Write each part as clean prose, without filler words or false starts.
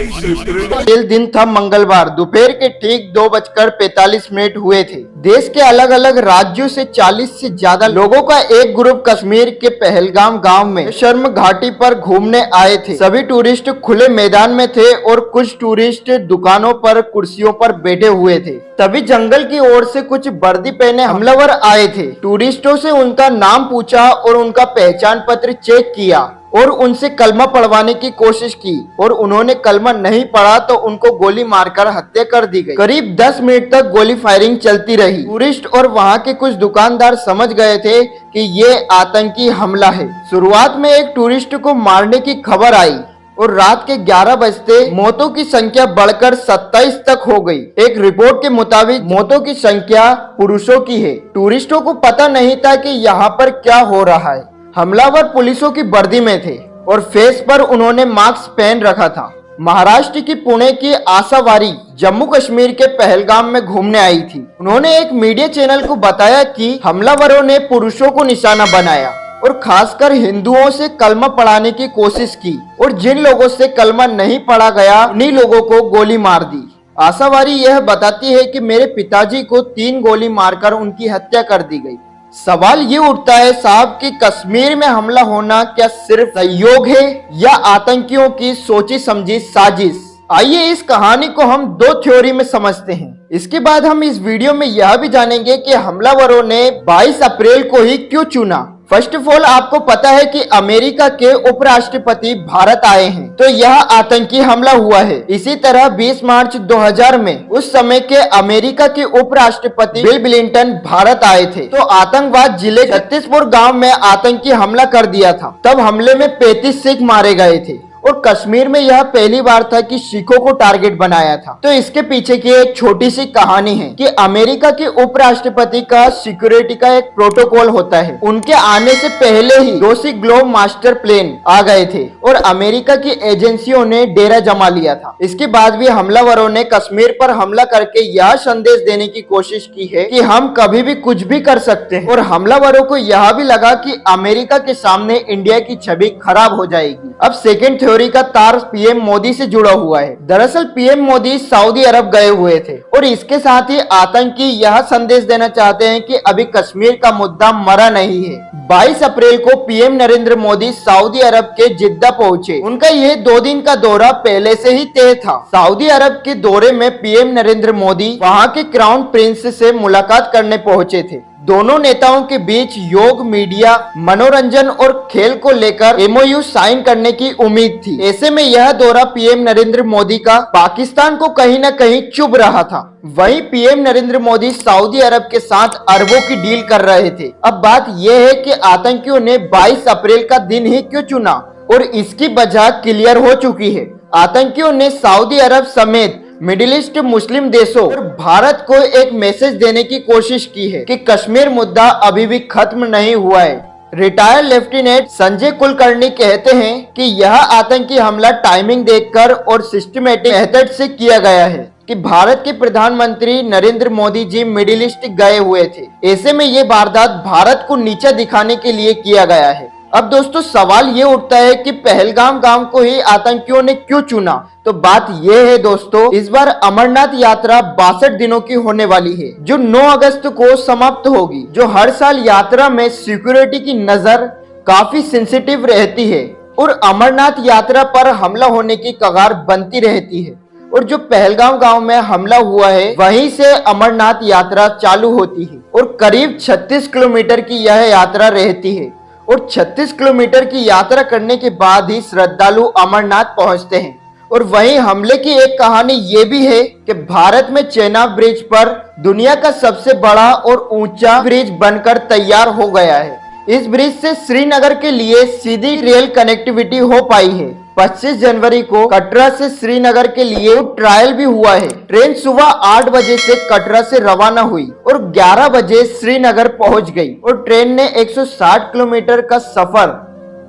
दिन था मंगलवार, दोपहर के ठीक 2:45 हुए थे। देश के अलग अलग राज्यों से 40 से ज्यादा लोगों का एक ग्रुप कश्मीर के पहलगाम गांव में शर्म घाटी पर घूमने आए थे। सभी टूरिस्ट खुले मैदान में थे और कुछ टूरिस्ट दुकानों पर कुर्सियों पर बैठे हुए थे। तभी जंगल की ओर से कुछ वर्दी पहने हमलावर आए थे। टूरिस्टों से उनका नाम पूछा और उनका पहचान पत्र चेक किया और उनसे कलमा पढ़वाने की कोशिश की और उन्होंने कलमा नहीं पढ़ा तो उनको गोली मारकर हत्या कर दी गई। करीब 10 मिनट तक गोली फायरिंग चलती रही। टूरिस्ट और वहां के कुछ दुकानदार समझ गए थे कि ये आतंकी हमला है। शुरुआत में एक टूरिस्ट को मारने की खबर आई और रात के 11 बजते मौतों की संख्या बढ़कर 27 तक हो गई। एक रिपोर्ट के मुताबिक मौतों की संख्या पुरुषों की है। टूरिस्टों को पता नहीं था कि यहाँ पर क्या हो रहा है। हमलावर पुलिसों की वर्दी में थे और फेस पर उन्होंने मास्क पहन रखा था। महाराष्ट्र की पुणे की आशावारी जम्मू कश्मीर के पहलगाम में घूमने आई थी। उन्होंने एक मीडिया चैनल को बताया कि हमलावरों ने पुरुषों को निशाना बनाया और खासकर हिंदुओं से कलमा पढ़ाने की कोशिश की और जिन लोगों से कलमा नहीं पढ़ा गया उन्हीं लोगों को गोली मार दी। आशावारी यह बताती है कि मेरे पिताजी को 3 गोली मारकर उनकी हत्या कर दी गई। सवाल ये उठता है साहब कि कश्मीर में हमला होना क्या सिर्फ संयोग है या आतंकियों की सोची समझी साजिश? आइए इस कहानी को हम 2 थ्योरी में समझते हैं। इसके बाद हम इस वीडियो में यह भी जानेंगे कि हमलावरों ने 22 अप्रैल को ही क्यों चुना। फर्स्ट ऑफ ऑल आपको पता है कि अमेरिका के उपराष्ट्रपति भारत आए हैं तो यह आतंकी हमला हुआ है। इसी तरह 20 मार्च 2000 में उस समय के अमेरिका के उपराष्ट्रपति बिल क्लिंटन भारत आए थे तो आतंकवाद जिले छत्तीसपुर गांव में आतंकी हमला कर दिया था। तब हमले में 35 सिख मारे गए थे और कश्मीर में यह पहली बार था कि सिखों को टारगेट बनाया था। तो इसके पीछे की एक छोटी सी कहानी है कि अमेरिका के उपराष्ट्रपति का सिक्योरिटी का एक प्रोटोकॉल होता है। उनके आने से पहले ही 2 ग्लोब मास्टर प्लेन आ गए थे और अमेरिका की एजेंसियों ने डेरा जमा लिया था। इसके बाद भी हमलावरों ने कश्मीर पर हमला करके यह संदेश देने की कोशिश की है कि हम कभी भी कुछ भी कर सकते हैं और हमलावरों को यह भी लगा कि अमेरिका के सामने इंडिया की छवि खराब हो जाएगी। अब सेकेंड थ्योरी का तार पीएम मोदी से जुड़ा हुआ है। दरअसल पीएम मोदी सऊदी अरब गए हुए थे और इसके साथ ही आतंकी यह संदेश देना चाहते हैं कि अभी कश्मीर का मुद्दा मरा नहीं है। 22 अप्रैल को पीएम नरेंद्र मोदी सऊदी अरब के जिद्दा पहुंचे। उनका यह 2 दिन का दौरा पहले से ही तय था। सऊदी अरब के दौरे में पीएम नरेंद्र मोदी वहां के क्राउन प्रिंस से मुलाकात करने पहुंचे थे। दोनों नेताओं के बीच योग, मीडिया, मनोरंजन और खेल को लेकर एमओयू साइन करने की उम्मीद थी। ऐसे में यह दौरा पीएम नरेंद्र मोदी का पाकिस्तान को कहीं न कहीं चुभ रहा था। वहीं पीएम नरेंद्र मोदी सऊदी अरब के साथ अरबों की डील कर रहे थे। अब बात यह है कि आतंकियों ने 22 अप्रैल का दिन ही क्यों चुना और इसकी वजह क्लियर हो चुकी है। आतंकियों ने सऊदी अरब समेत मिडिल ईस्ट मुस्लिम देशों और भारत को एक मैसेज देने की कोशिश की है कि कश्मीर मुद्दा अभी भी खत्म नहीं हुआ है। रिटायर्ड लेफ्टिनेंट संजय कुलकर्णी कहते हैं कि यह आतंकी हमला टाइमिंग देखकर और सिस्टमेटिक मेथड से किया गया है कि भारत के प्रधानमंत्री नरेंद्र मोदी जी मिडिल ईस्ट गए हुए थे। ऐसे में ये वारदात भारत को नीचा दिखाने के लिए किया गया है। अब दोस्तों सवाल ये उठता है कि पहलगाम गांव को ही आतंकियों ने क्यों चुना? तो बात यह है दोस्तों, इस बार अमरनाथ यात्रा 62 दिनों की होने वाली है जो 9 अगस्त को समाप्त होगी। जो हर साल यात्रा में सिक्योरिटी की नजर काफी सेंसिटिव रहती है और अमरनाथ यात्रा पर हमला होने की कगार बनती रहती है। और जो पहलगाम गांव में हमला हुआ है वहीं से अमरनाथ यात्रा चालू होती है और करीब 36 किलोमीटर की यह यात्रा रहती है और 36 किलोमीटर की यात्रा करने के बाद ही श्रद्धालु अमरनाथ पहुंचते हैं। और वहीं हमले की एक कहानी ये भी है कि भारत में चेनाब ब्रिज पर दुनिया का सबसे बड़ा और ऊंचा ब्रिज बनकर तैयार हो गया है। इस ब्रिज से श्रीनगर के लिए सीधी रेल कनेक्टिविटी हो पाई है। 25 जनवरी को कटरा से श्रीनगर के लिए ट्रायल भी हुआ है। ट्रेन सुबह 8 बजे से कटरा से रवाना हुई और 11 बजे श्रीनगर पहुंच गई और ट्रेन ने 160 किलोमीटर का सफर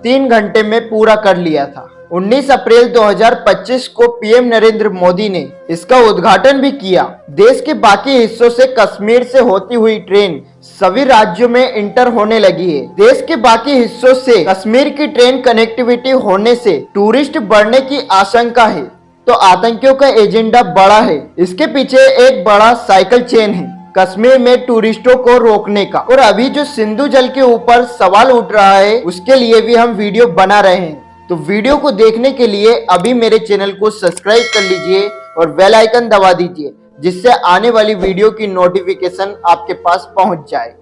3 घंटे में पूरा कर लिया था। 19 अप्रैल 2025 को पीएम नरेंद्र मोदी ने इसका उद्घाटन भी किया। देश के बाकी हिस्सों से कश्मीर से होती हुई ट्रेन सभी राज्यों में इंटर होने लगी है। देश के बाकी हिस्सों से कश्मीर की ट्रेन कनेक्टिविटी होने से टूरिस्ट बढ़ने की आशंका है। तो आतंकियों का एजेंडा बड़ा है। इसके पीछे एक बड़ा साइकिल चेन है कश्मीर में टूरिस्टों को रोकने का। और अभी जो सिंधु जल के ऊपर सवाल उठ रहा है उसके लिए भी हम वीडियो बना रहे हैं। तो वीडियो को देखने के लिए अभी मेरे चैनल को सब्सक्राइब कर लीजिए और बेल आइकन दबा दीजिए, जिससे आने वाली वीडियो की नोटिफिकेशन आपके पास पहुंच जाए।